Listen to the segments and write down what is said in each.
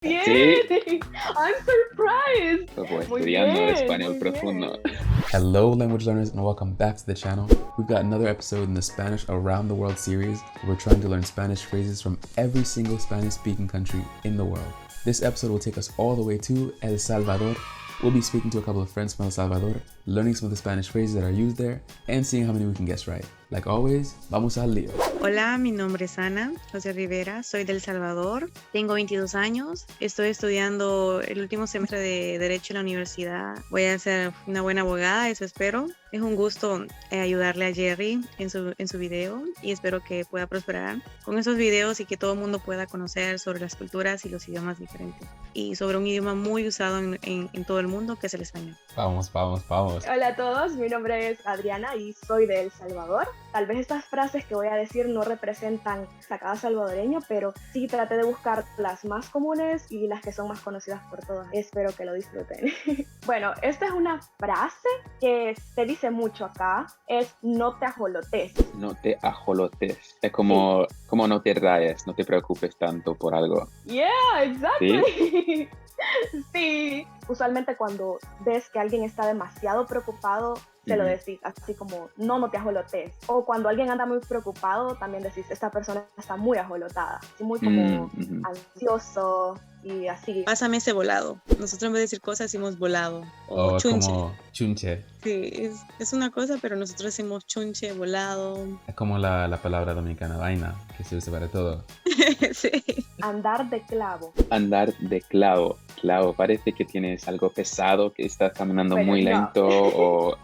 Sí, Bien. I'm surprised. como Muy estudiando bien, español muy profundo. bien. Hello, language learners, and welcome back to the channel. We've got another episode in the Spanish Around the World series. We're trying to learn Spanish phrases from every single Spanish speaking country in the world. This episode will take us all the way to El Salvador. We'll be speaking to a couple of friends from El Salvador, learning some of the Spanish phrases that are used there, and seeing how many we can guess right. Like always, vamos al lío. Hola, mi nombre es Ana José Rivera, soy del Salvador, tengo 22 años, estoy estudiando el último semestre de Derecho en la universidad, voy a ser una buena abogada, eso espero. Es un gusto ayudarle a Jerry en su video y espero que pueda prosperar con esos videos y que todo el mundo pueda conocer sobre las culturas y los idiomas diferentes y sobre un idioma muy usado en todo el mundo que es el español. Vamos. Hola a todos, mi nombre es Adriana y soy de El Salvador. Tal vez estas frases que voy a decir no representan sacada salvadoreño, pero sí traté de buscar las más comunes y las que son más conocidas por todos. Espero que lo disfruten. Bueno, esta es una frase que se dice mucho acá, es no te ajolotes. No te ajolotes. Es como no te rayes, no te preocupes tanto por algo. Yeah, exactly. Sí. Usualmente cuando ves que alguien está demasiado preocupado, te lo decís así como, no te ajolotes. O cuando alguien anda muy preocupado, también decís, esta persona está muy ajolotada. Así muy como ansioso y así. Pásame ese volado. Nosotros en vez de decir cosas decimos volado o chunche. Como chunche. Sí, es una cosa, pero nosotros decimos chunche, volado. Es como la palabra dominicana vaina, que se usa para todo. Sí. Andar de clavo. Andar de clavo. Clavo, parece que tienes algo pesado, que estás caminando Pero muy no. lento o...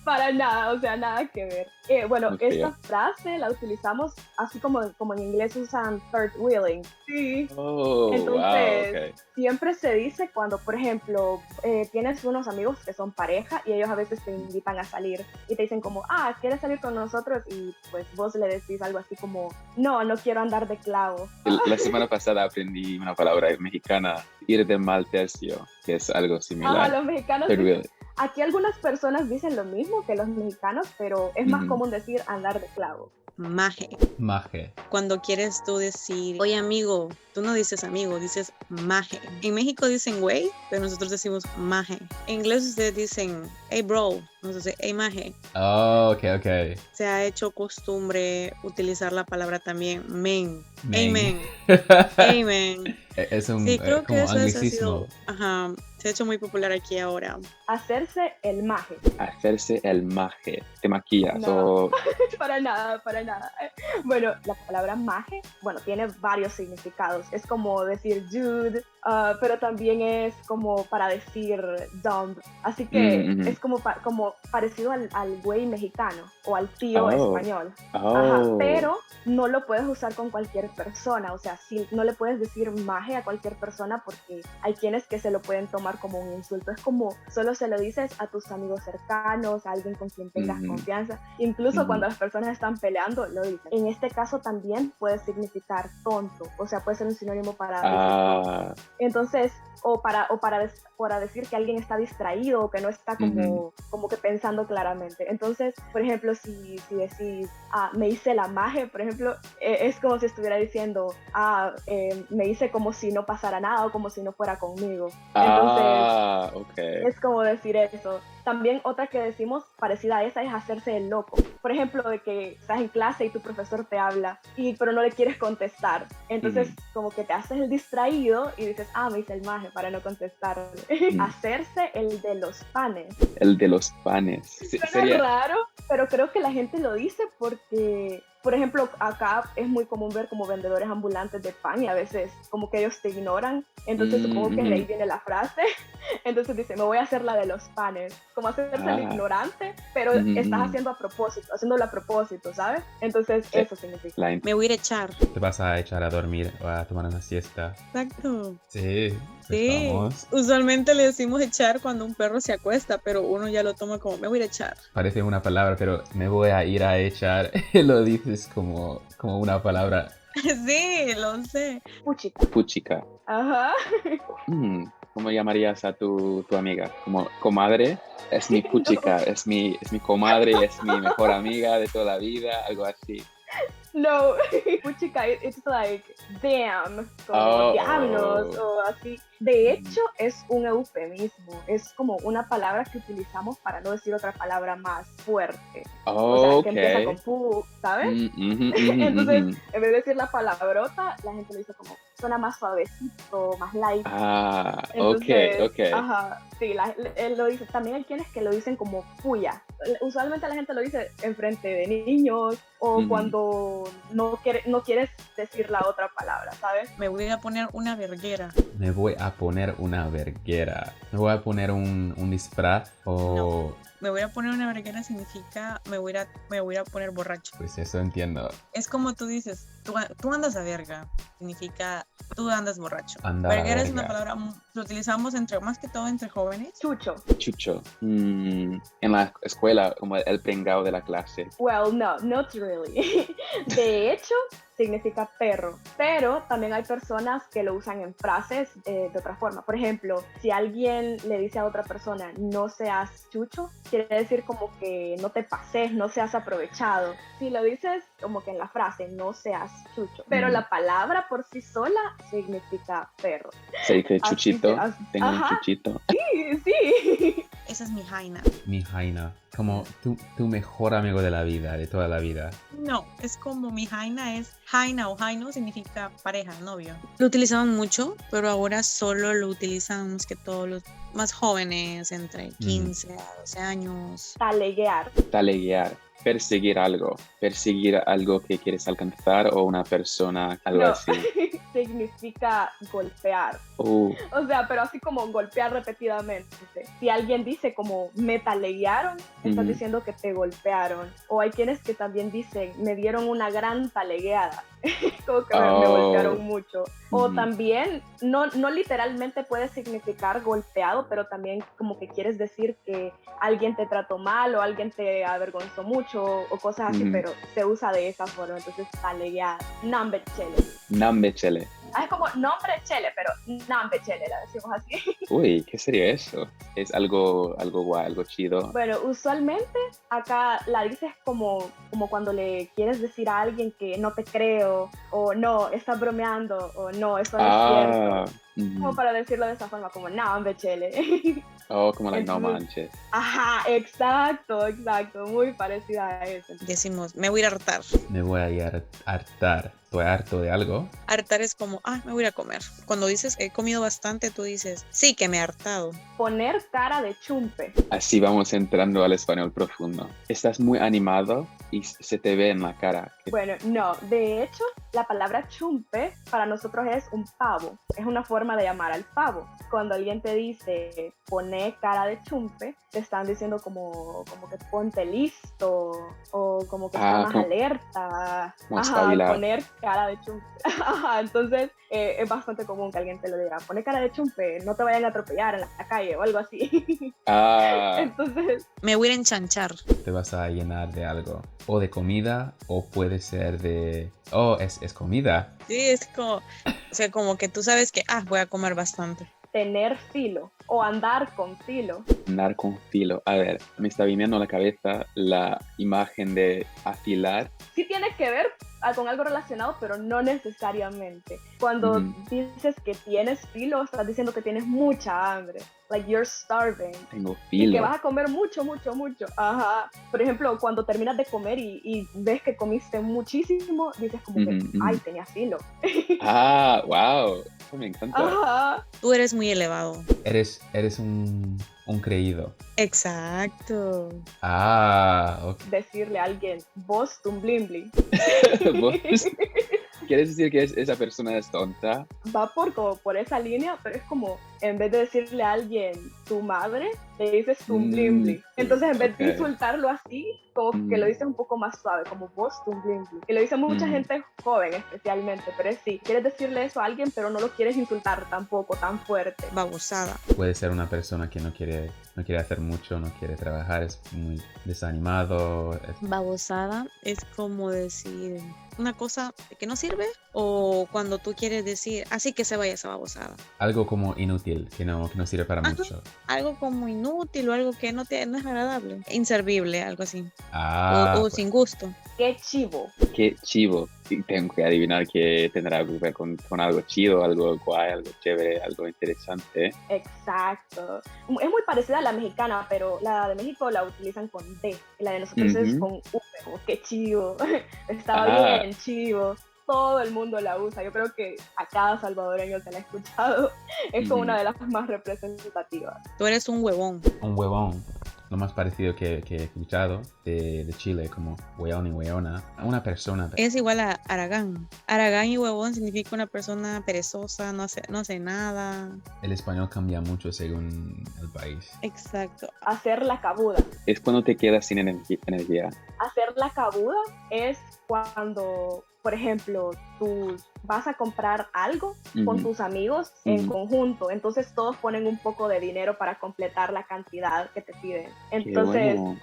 Para nada, o sea, nada que ver. Bueno, Ok. esta frase la utilizamos así como en inglés usan third wheeling. Sí. Oh, Entonces, wow, ok. siempre se dice cuando, por ejemplo, tienes unos amigos que son pareja y ellos a veces te invitan a salir y te dicen como, ¿quieres salir con nosotros? Y pues vos le decís algo así como, no quiero andar de clavo. La semana pasada aprendí una palabra mexicana, ir de mal tercio, que es algo similar. Los mexicanos Third dicen, wheel. aquí algunas personas dicen lo mismo que los mexicanos, pero es más común decir andar de clavo. Maje. Maje. Cuando quieres tú decir, oye amigo, tú no dices amigo, dices maje. En México dicen güey, pero nosotros decimos maje. En inglés ustedes dicen, hey bro, nosotros decimos, hey maje. Oh, ok. Se ha hecho costumbre utilizar la palabra también men. Men. Amen. Amen. Es un Sí, creo como que eso ha anglicismo. sido, se ha hecho muy popular aquí ahora. Hacerse el maje. Hacerse el maje. Te maquillas No. o... Para nada. Bueno, la palabra maje, tiene varios significados. Es como decir dude, pero también es como para decir dumb. Así que es como parecido al güey mexicano o al tío español. Ajá, pero no lo puedes usar con cualquier persona. O sea, no le puedes decir maje a cualquier persona porque hay quienes que se lo pueden tomar como un insulto. Es como solo se lo dices a tus amigos cercanos, a alguien con quien tengas confianza. Incluso cuando las personas están peleando, lo dicen. En este caso también puede significar tonto. O sea, puede ser un sinónimo para decir tonto. Entonces, o para decir que alguien está distraído o que no está como que pensando claramente. Entonces, por ejemplo, si decís, me hice la maje, por ejemplo, es como si estuviera diciendo, me hice como si no pasara nada o como si no fuera conmigo. Entonces, okay. es como decir eso. También otra que decimos parecida a esa es hacerse el loco. Por ejemplo, de que estás en clase y tu profesor te habla, pero no le quieres contestar. Entonces, como que te haces el distraído y dices, me hice el maje para no contestar. Hacerse el de los panes. El de los panes. Suena raro, pero creo que la gente lo dice porque... Por ejemplo, acá es muy común ver como vendedores ambulantes de pan y a veces como que ellos te ignoran. Entonces supongo que de ahí viene la frase. Entonces dice, me voy a hacer la de los panes. Como hacerse el ignorante, pero estás haciendo haciéndolo a propósito, ¿sabes? Entonces eso significa. Me voy a ir a echar. Te vas a echar a dormir o a tomar una siesta. Exacto. Sí. Sí, Vamos. usualmente le decimos echar cuando un perro se acuesta, pero uno ya lo toma como me voy a ir a echar. Parece una palabra, pero me voy a ir a echar. Lo dices como una palabra. Sí, lo sé. Puchica. Ajá. ¿Cómo llamarías a tu amiga? ¿Como comadre? Es mi puchica, es mi comadre, es mi mejor amiga de toda la vida, algo así. No, puchica, it's like damn, como diablos o así. De hecho, es un eufemismo, es como una palabra que utilizamos para no decir otra palabra más fuerte. O sea, que empieza con pu, ¿sabes? Entonces, en vez de decir la palabrota, la gente lo dice como, suena más suavecito, más light. Entonces, ok. Ajá, sí, él lo dice. También hay quienes que lo dicen como puya. Usualmente la gente lo dice enfrente de niños o cuando no quieres decir la otra palabra, ¿sabes? Me voy a poner una verguera. Me voy a poner una verguera. Me voy a poner un disfraz o... No. Me voy a poner una verguera significa me voy a poner borracho. Pues eso entiendo. Es como tú dices, tú andas a verga. Significa tú andas borracho. Andar a verguera es verga. una palabra, lo utilizamos más que todo entre jóvenes. Chucho. Chucho. En la escuela, como el pringao de la clase. Well, no, not really. De hecho, significa perro, pero también hay personas que lo usan en frases de otra forma. Por ejemplo, si alguien le dice a otra persona no seas chucho, quiere decir como que no te pases, no seas aprovechado. Si lo dices como que en la frase no seas chucho, pero la palabra por sí sola significa perro. Se dice chuchito. Así. Tengo un Ajá. chuchito. Sí. Esa es mi jaina. Mi jaina. Como tu mejor amigo de la vida, de toda la vida. No, es como mi jaina es jaina o jaino significa pareja, novio. Lo utilizaban mucho, pero ahora solo lo utilizan más que todos los más jóvenes, entre 15 a 12 años. Taleguear. Taleguear. Perseguir algo que quieres alcanzar o una persona, algo No. así. Significa golpear. Uh, O sea, pero así como golpear repetidamente. Si alguien dice como me taleguearon, estás diciendo que te golpearon. O hay quienes que también dicen me dieron una gran talegueada. Como que me golpearon mucho. O también, no literalmente puede significar golpeado, pero también como que quieres decir que alguien te trató mal o alguien te avergonzó mucho o cosas así, pero se usa de esa forma. Entonces, taleguear. Nambe chele. Nambe chele. Es como nombre chele, pero nambe chele, la decimos así. Uy, ¿qué sería eso? Es algo guay, algo chido. Bueno, usualmente acá la dices como cuando le quieres decir a alguien que no te creo, o no, estás bromeando, o no, eso no es cierto. Como para decirlo de esa forma, como nambe chele. Como like, no manches. Ajá, exacto, muy parecida a eso. Decimos, me voy a ir a hartar. Me voy a ir a hartar. Estoy harto de algo. Hartar es como, me voy a ir a comer. Cuando dices he comido bastante, tú dices, sí que me he hartado. Poner cara de chumpe. Así vamos entrando al español profundo. Estás muy animado y se te ve en la cara. Bueno, no, de hecho, la palabra chumpe para nosotros es un pavo. Es una forma de llamar al pavo. Cuando alguien te dice poné cara de chumpe, te están diciendo como que ponte listo o como que está más alerta. Poner cara de chumpe. Entonces es bastante común que alguien te lo diga, poné cara de chumpe, no te vayan a atropellar en la calle o algo así. Entonces, me voy a ir a enchanchar. Te vas a llenar de algo. O de comida, o puede ser de... es comida. Sí, es como, o sea, como que tú sabes que, voy a comer bastante. Tener filo o andar con filo. Andar con filo. A ver, me está viniendo a la cabeza la imagen de afilar. Sí tiene que ver con algo relacionado, pero no necesariamente. Cuando dices que tienes filo, estás diciendo que tienes mucha hambre. Like you're starving. Tengo filo. Y que vas a comer mucho. Ajá. Por ejemplo, cuando terminas de comer y ves que comiste muchísimo, dices como que, ay, tenía filo. Wow. Eso me encanta. Ajá. Tú eres muy elevado. Eres un creído. Exacto. Ok. Decirle a alguien, vos tumblimbli. ¿Vos? ¿Quieres decir que esa persona es tonta? Va por esa línea, pero es como, en vez de decirle a alguien tu madre, le dices tumblimbli. Entonces, en vez de insultarlo así, como que lo dices un poco más suave, como vos tumblimbli. Y lo dice mucha gente joven especialmente, pero es sí, quieres decirle eso a alguien, pero no lo quieres insultar tampoco tan fuerte. Babosada. Puede ser una persona que no quiere hacer mucho, no quiere trabajar, es muy desanimado. Babosada es como decir una cosa que no sirve, o cuando tú quieres decir así que se vaya esa babosada. Algo como inútil. inútil, que no sirve para Ajá. mucho. Algo como inútil o algo que no es agradable. Inservible, algo así. Ah, O pues, sin gusto. Qué chivo. Qué chivo. Y tengo que adivinar que tendrá que ver con algo chido, algo guay, algo chévere, algo interesante. Exacto. Es muy parecida a la mexicana, pero la de México la utilizan con D. Y la de nosotros es con V. Como, qué chivo. Estaba bien chivo. Todo el mundo la usa. Yo creo que a cada salvadoreño se la ha escuchado. Es como una de las más representativas. Tú eres un huevón. un huevón. Lo más parecido que he escuchado de Chile, como hueón y hueona. Una persona. Es igual a Aragán. Aragán y huevón significa una persona perezosa, no hace nada. El español cambia mucho según el país. Exacto. Hacer la cabuda. Es cuando te quedas sin energía. Hacer la cabuda es cuando, por ejemplo, tú vas a comprar algo con tus amigos en conjunto, entonces todos ponen un poco de dinero para completar la cantidad que te piden. Entonces, bueno.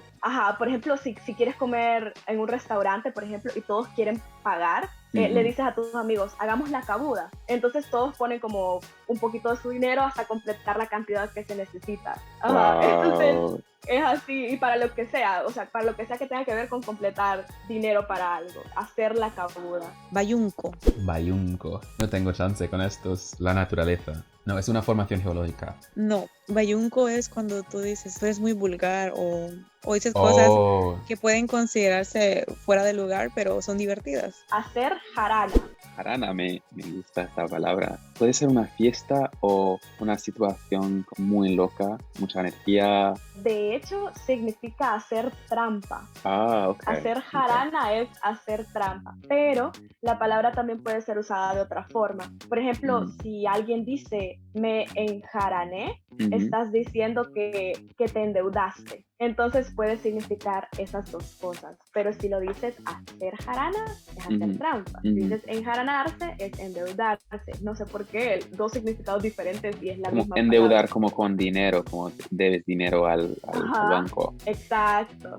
por ejemplo, si quieres comer en un restaurante, por ejemplo, y todos quieren pagar, le dices a tus amigos, hagamos la cabuda. Entonces todos ponen como un poquito de su dinero hasta completar la cantidad que se necesita. Entonces es así, y para lo que sea, o sea, para lo que sea que tenga que ver con completar dinero para algo, hacer la cabuda. Bayunco. Bayunco. No tengo chance con estos. La naturaleza. No, es una formación geológica. No, bayunco es cuando tú dices, tú eres muy vulgar o dices cosas que pueden considerarse fuera de lugar, pero son divertidas. Hacer jarana. Jarana, me gusta esta palabra. Puede ser una fiesta o una situación muy loca, mucha energía. De hecho, significa hacer trampa. Ok. Hacer jarana es hacer trampa, pero la palabra también puede ser usada de otra forma. Por ejemplo, si alguien dice, me enjarané, estás diciendo que te endeudaste. Entonces puede significar esas dos cosas. Pero si lo dices hacer jarana, es hacer trampa. Si dices enjaranarse, es endeudarse. No sé por qué, dos significados diferentes y es la Como misma endeudar palabra. como con dinero, como debes dinero al banco. Exacto.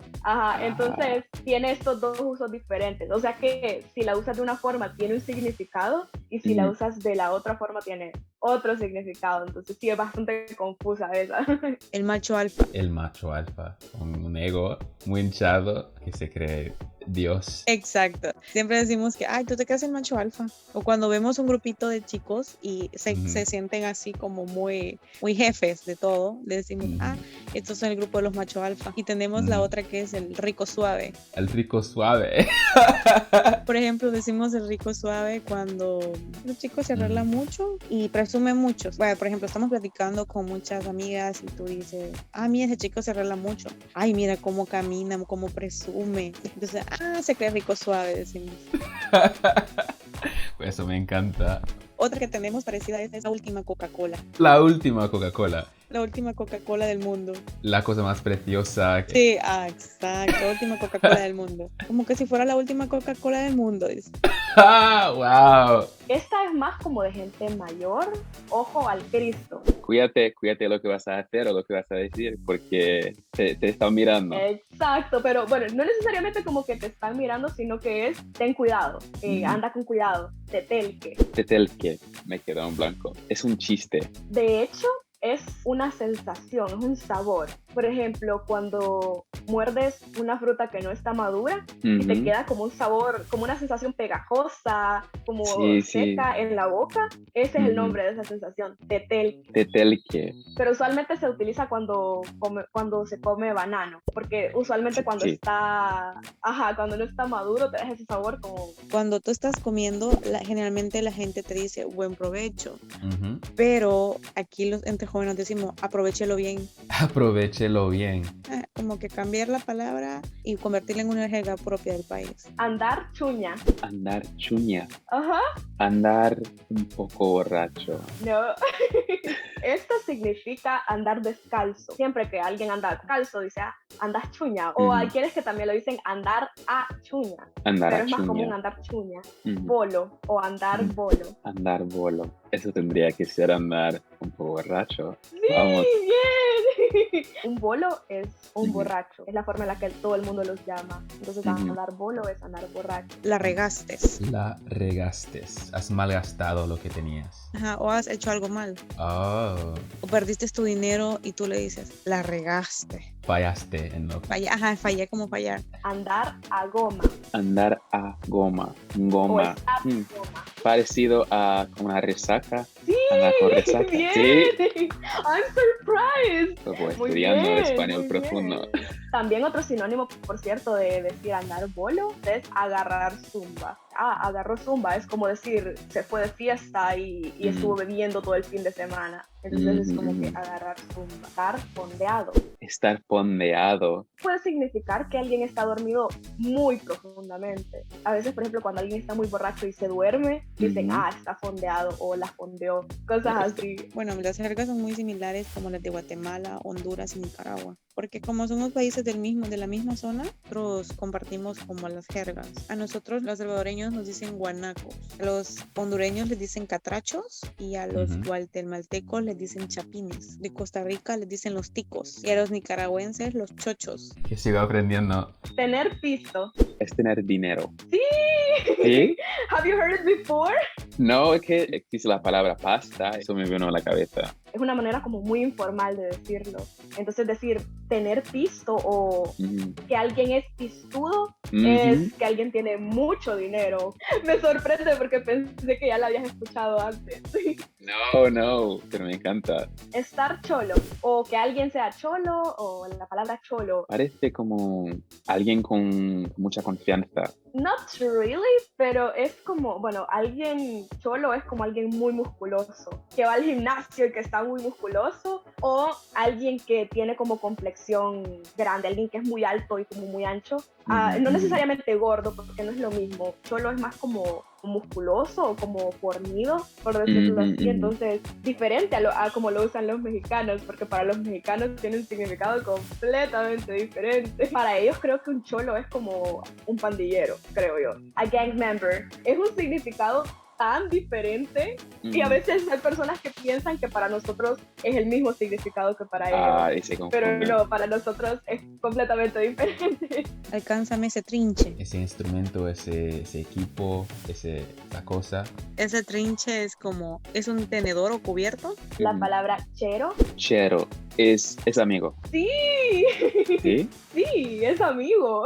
Entonces tiene estos dos usos diferentes. O sea que si la usas de una forma tiene un significado y si la usas de la otra forma tiene otro significado. Entonces sí es bastante confusa esa. El macho alfa. El macho alfa. Con un ego muy hinchado que se cree Dios. Exacto. Siempre decimos que, ay, tú te crees el macho alfa. O cuando vemos un grupito de chicos y se sienten así como muy, muy jefes de todo, le decimos, estos son el grupo de los macho alfa. Y tenemos la otra que es el rico suave. El rico suave. Por ejemplo, decimos el rico suave cuando los chicos se arreglan mucho y presumen mucho. Bueno, por ejemplo, estamos platicando con muchas amigas y tú dices, mira, ese chico se arregla mucho. Ay, mira cómo camina, cómo presume. Entonces, se cree rico suave, decimos. Eso me encanta. Otra que tenemos parecida es la última Coca-Cola. La última Coca-Cola. La última Coca-Cola del mundo. La cosa más preciosa. Sí, exacto. La última Coca-Cola del mundo. Como que si fuera la última Coca-Cola del mundo. ¡Wow! Esta es más como de gente mayor. Ojo al Cristo. Cuídate lo que vas a hacer o lo que vas a decir, porque te están mirando. Exacto, pero bueno, no necesariamente como que te están mirando, sino que es, ten cuidado, anda con cuidado, tetelque. Tetelque, me quedó en blanco. Es un chiste. De hecho, es una sensación, es un sabor. Por ejemplo, cuando muerdes una fruta que no está madura y te queda como un sabor, como una sensación pegajosa, como seca en la boca, ese es el nombre de esa sensación, tetelque. Tetelque. Pero usualmente se utiliza cuando se come banano, porque usualmente cuando cuando no está maduro te deja ese sabor como... Cuando tú estás comiendo, generalmente la gente te dice buen provecho, pero aquí entre jóvenes decimos aprovechelo bien. Aprovechelo bien. Como que cambiar la palabra y convertirla en una jerga propia del país. Andar chuña. Andar chuña. Ajá. Andar un poco borracho. No. Esto significa andar descalzo. Siempre que alguien anda descalzo dice andas chuña. O hay quienes que también lo dicen andar a chuña. Andar pero a es más chuña. común andar chuña. Bolo o andar bolo. Andar bolo. Eso tendría que ser andar un poco borracho. Sí, Vamos. bien. Un bolo es un Ujú. borracho, es la forma en la que todo el mundo los llama. Entonces, Ujú. andar bolo es andar borracho. La regaste. La regaste. Has malgastado lo que tenías. Ajá, o has hecho algo mal. Oh, O perdiste tu dinero y tú le dices, la regaste. fallaste en lo Fallé como fallar. Andar a goma Andar a goma. o Goma. estar Mm, goma. Parecido a como una resaca. Sí, Andar con resaca. bien. Sí. I'm surprised. Como Muy estudiando bien, español muy profundo. bien. También otro sinónimo, por cierto, de decir andar bolo es agarrar zumba. Agarró zumba, es como decir, se fue de fiesta y estuvo bebiendo todo el fin de semana. Entonces es como que agarrar zumba. Estar fondeado. Estar pondeado. Puede significar que alguien está dormido muy profundamente. A veces, por ejemplo, cuando alguien está muy borracho y se duerme, dicen, está fondeado o la fondeó. Cosas así. Bueno, las jergas son muy similares como las de Guatemala, Honduras y Nicaragua. Porque como somos países de la misma zona, nosotros compartimos como las jergas. A nosotros los salvadoreños nos dicen guanacos, a los hondureños les dicen catrachos y a los guatemaltecos les dicen chapines. De Costa Rica les dicen los ticos y a los nicaragüenses los chochos. que sigo aprendiendo. Tener pisto. Es tener dinero. Sí. ¿Sí? Have you heard it before? No, es que existe la palabra pasta. Eso me vino a la cabeza. Es una manera como muy informal de decirlo. Entonces decir tener pisto o que alguien es pistudo es que alguien tiene mucho dinero. Me sorprende porque pensé que ya la habías escuchado antes. No, pero me encanta. Estar cholo o que alguien sea cholo o la palabra cholo. Parece como alguien con mucha confianza. Not really, pero es como, bueno, alguien cholo es como alguien muy musculoso, que va al gimnasio y que está muy musculoso, o alguien que tiene como complexión grande, alguien que es muy alto y como muy ancho. No necesariamente gordo, porque no es lo mismo. Cholo es más como musculoso o como fornido, por decirlo así. Entonces, diferente a como lo usan los mexicanos, porque para los mexicanos tiene un significado completamente diferente. Para ellos creo que un cholo es como un pandillero, creo yo. A gang member. Es un significado tan diferente y a veces hay personas que piensan que para nosotros es el mismo significado que para ellos. Y se confunde. Pero no, para nosotros es completamente diferente. Alcánzame ese trinche. Ese instrumento, ese equipo, esa cosa. Ese trinche es un tenedor o cubierto. La palabra chero. Chero es amigo. Sí. ¿Sí? Sí, es amigo.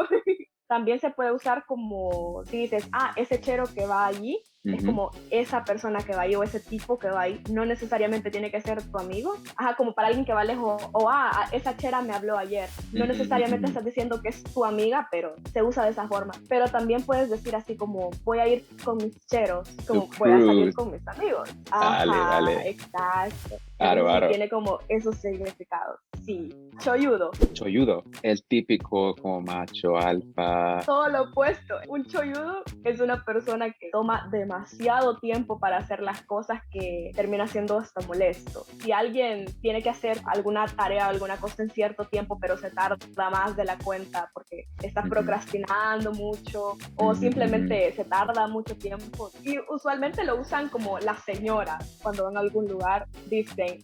También se puede usar como si dices, ese chero que va allí. Es como esa persona que va ahí o ese tipo que va ahí. No necesariamente tiene que ser tu amigo. Como para alguien que va lejos. O esa chera me habló ayer. No necesariamente estás diciendo que es tu amiga, pero se usa de esa forma. Pero también puedes decir así como voy a ir con mis cheros. Como voy a salir con mis amigos. Vale. Exacto. Claro. Tiene como esos significados. Sí. Cholludo. Cholludo. El típico como macho alfa. Todo lo opuesto. Un cholludo es una persona que toma demasiado tiempo para hacer las cosas que termina siendo hasta molesto. Si alguien tiene que hacer alguna tarea o alguna cosa en cierto tiempo, pero se tarda más de la cuenta porque está procrastinando mucho o simplemente se tarda mucho tiempo. Y usualmente lo usan como las señoras cuando van a algún lugar. Dicen,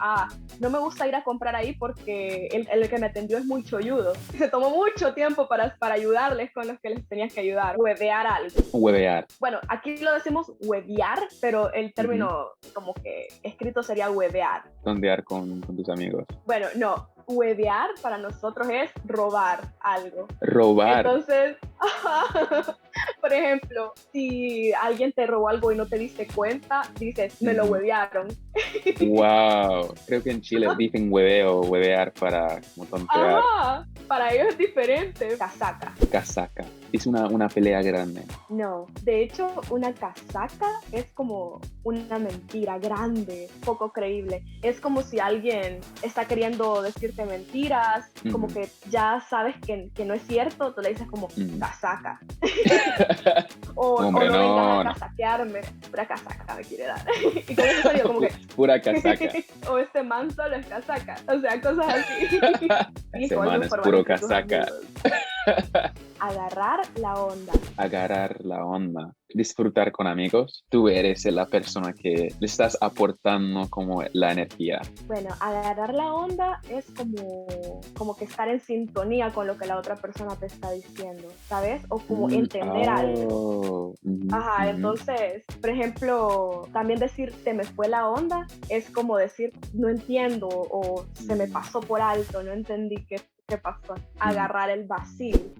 no me gusta ir a comprar ahí porque el que me atendió es muy cholludo. Se tomó mucho tiempo para ayudarles con los que les tenías que ayudar. Huevear algo. Huevear. Bueno, aquí lo decimos huevear, pero el término como que escrito sería huevear. Tondear con tus amigos. Bueno, no. Huevear para nosotros es robar algo. Robar. Entonces, por ejemplo, si alguien te robó algo y no te diste cuenta, dices, me lo huevearon. Wow. Creo que en Chile dicen hueveo o huevear para como tontear. Para ellos es diferente. Casaca. Casaca. Es una pelea grande. No, de hecho, una casaca es como una mentira grande, poco creíble. Es como si alguien está queriendo decirte mentiras, como que ya sabes que no es cierto, tú le dices como casaca. o no vengas a casaquearme, pura casaca me quiere dar. Y con eso salió como que pura casaca. o este man solo es casaca. O sea, cosas así. Ese man es puro casaca. Agarrar la onda. Agarrar la onda. Disfrutar con amigos. Tú eres la persona que le estás aportando como la energía. Bueno, agarrar la onda es como que estar en sintonía con lo que la otra persona te está diciendo, ¿sabes? O como entender algo. Ajá, entonces, por ejemplo, también decir se me fue la onda es como decir no entiendo o se me pasó por alto, no entendí qué pasó. Agarrar el vacil.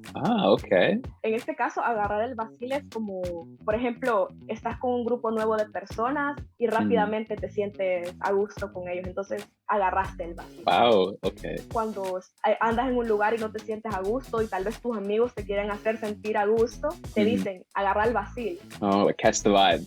Ok. En este caso, agarrar el vacil es como, por ejemplo, estás con un grupo nuevo de personas y rápidamente te sientes a gusto con ellos, entonces agarraste el vacil. Wow, ok. Cuando andas en un lugar y no te sientes a gusto y tal vez tus amigos te quieren hacer sentir a gusto, te dicen, agarra el vacil. Oh, catch the vibe.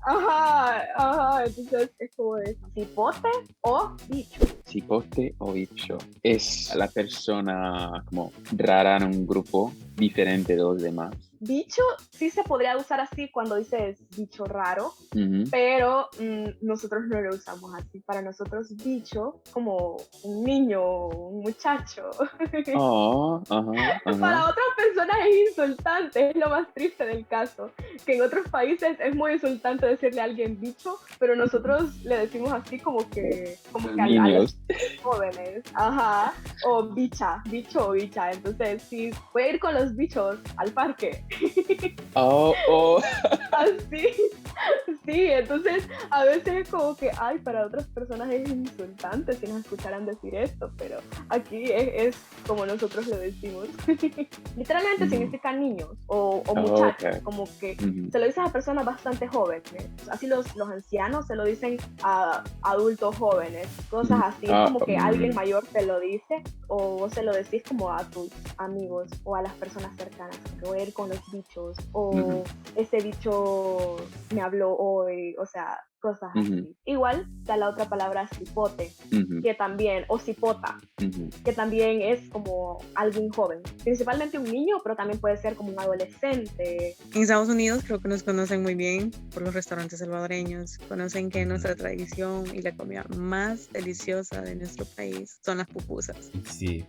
Ajá, entonces es como de cipote o bicho. Cipote o bicho. Es la persona como rara en un grupo diferente de los demás. Bicho sí se podría usar así cuando dices bicho raro, pero nosotros no lo usamos así. Para nosotros bicho como un niño, un muchacho. Para otras personas es insultante, es lo más triste del caso. Que en otros países es muy insultante decirle a alguien bicho, pero nosotros le decimos así como que a los jóvenes. Ajá. O bicha, bicho o bicha. Entonces sí, voy a ir con los bichos al parque. Así, sí, entonces a veces es como que, para otras personas es insultante si nos escucharan decir esto, pero aquí es como nosotros lo decimos. Literalmente significa niños o muchachos, como que se lo dices a personas bastante jóvenes, así los ancianos se lo dicen a adultos jóvenes, cosas así, como que alguien mayor te lo dice o vos se lo decís como a tus amigos o a las personas cercanas, que voy a ir con los bichos o ese bicho me habló hoy, o sea, cosas así. Igual está la otra palabra cipote, que también, o cipota, que también es como alguien joven, principalmente un niño, pero también puede ser como un adolescente. En Estados Unidos creo que nos conocen muy bien por los restaurantes salvadoreños, conocen que nuestra tradición y la comida más deliciosa de nuestro país son las pupusas. Sí.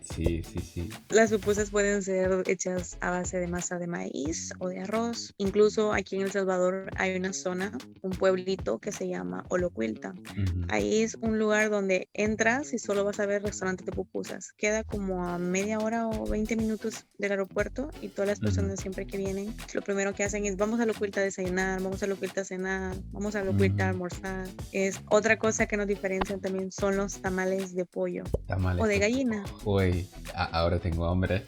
Las pupusas pueden ser hechas a base de masa de maíz o de arroz. Incluso aquí en El Salvador hay una zona, un pueblito que se llama Olocuilta. Ahí es un lugar donde entras y solo vas a ver restaurantes de pupusas. Queda como a media hora o 20 minutos del aeropuerto y todas las personas siempre que vienen, lo primero que hacen es vamos a Olocuilta a desayunar, vamos a Olocuilta a cenar, vamos a Olocuilta a almorzar. Es otra cosa que nos diferencian también son los tamales de pollo o de gallina. Uy, ahora tengo hambre.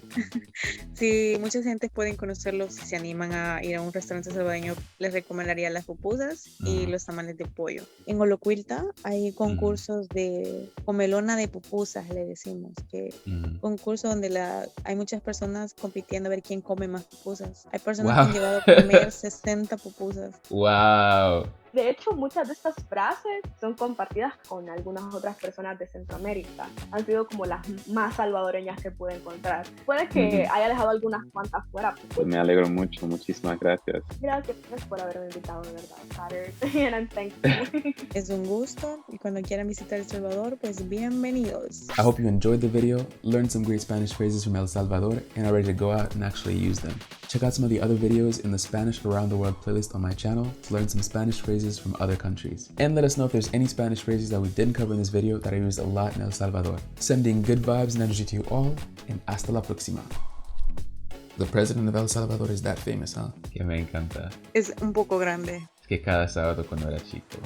Si mucha gente pueden conocerlos, si se animan a ir a un restaurante salvadoreño, les recomendaría las pupusas y los tamales de pollo. En Olocuilta hay concursos de comelona de pupusas, le decimos, que concurso donde hay muchas personas compitiendo a ver quién come más pupusas. Hay personas que han llegado a comer 60 pupusas. ¡Wow! De hecho, muchas de estas frases son compartidas con algunas otras personas de Centroamérica. Han sido como las más salvadoreñas que pude encontrar. Puede que haya dejado algunas cuantas fuera. Pues me alegro mucho, muchísimas gracias. Gracias por haberme invitado, de verdad, Saturday, and I'm thankful. Es un gusto y cuando quieran visitar El Salvador, pues bienvenidos. I hope you enjoyed the video, learned some great Spanish phrases from El Salvador, and are ready to go out and actually use them. Check out some of the other videos in the Spanish Around the World playlist on my channel to learn some Spanish phrases from other countries. And let us know if there's any Spanish phrases that we didn't cover in this video that I used a lot in El Salvador. Sending good vibes and energy to you all, and hasta la próxima. The president of El Salvador is that famous, huh? Que me encanta. Es un poco grande. Es que cada sábado cuando era chico